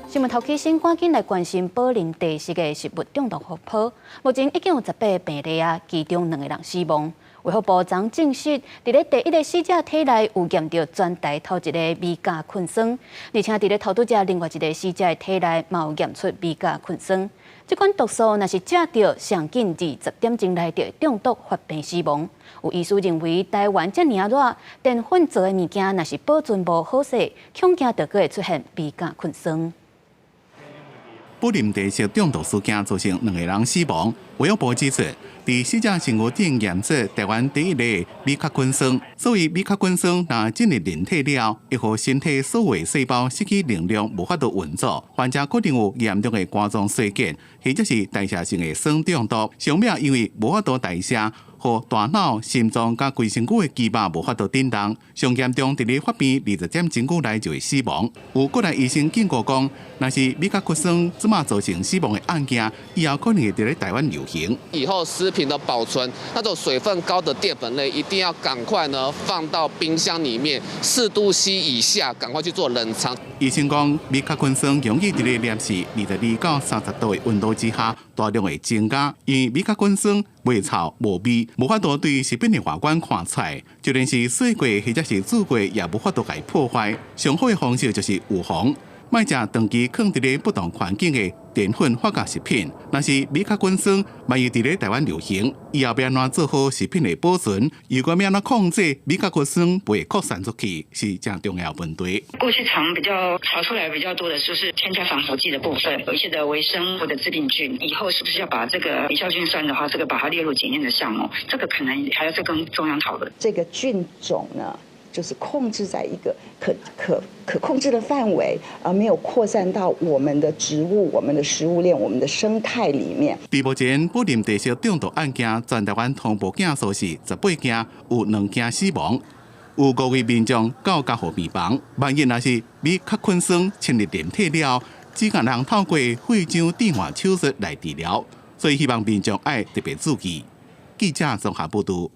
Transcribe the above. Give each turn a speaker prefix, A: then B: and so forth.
A: 新闻头起先赶紧来关心宝林地市的食物中毒风波。目前已经有18病例啊，其中2个人死亡。卫福部昨证实，伫咧第一个死者体内有验到全台头一个米甲菌酸，而且伫咧头拄只另外一个死者的体内嘛有验出米甲菌酸。这款毒素若是食到，上紧20点钟内就会中毒发病死亡。有医师认为，台湾遮尔热，淀粉做的物件若是保存无好势，恐惊就会出现米甲菌酸。
B: 宝林地食中毒事件造成2个人死亡。卫福部指出，伫死者身躯顶验出台湾第一例米甲菌酸。所谓米甲菌酸，若进入人体了，会互身体所有细胞失去能量，无法度运作。患者可能有严重的肝脏衰竭，或者是代谢性的酸中毒。上面因为无法度代谢，和大脑、心脏甲规身躯的肌肉无法度振动，上严重伫咧发病20点钟久内就会死亡。有国内医生警告讲，若是米甲菌酸即马造成死亡的案件，以后可能会伫咧台湾流行。
C: 以后食品的保存，那种水分高的淀粉类，一定要赶快呢放到冰箱里面，4度C 以下，赶快去做冷藏。
B: 医生讲，米甲菌酸容易伫咧摄氏22到30度的温度之下大量的增加，因为米甲菌酸袂臭无味，无法度对食品的外观看出来，就连是洗过或者是煮过，也无法度给破坏。上好的方式就是预防，莫食长期放伫咧不同环境的淀粉化学食品。若是米甲菌酸万一伫咧台湾流行，以后要安怎做好食品的保存？如果要安怎控制米甲菌酸不会扩散出去，是正重要的问题。
D: 过去常比较查出来比较多的就是添加防腐剂的部分，有一些的微生物的致病菌，以后是不是要把这个微酵菌酸的话，这个把它列入检验的项目？这个可能还要再跟中央讨论。
E: 这个菌种呢，就是控制在一个可控制的范围，而没有扩散到我们的植物、我们的食物链、我们的生态里面。
B: 伫目前宝林地烧中毒案件，全台湾通报件数是18件，有2件死亡。有5位民众到家户病房，万一若是米甲菌酸侵入人体了，只可能透过肺腔置换手术来治疗，所以希望民众爱特别注意。记者综合报道。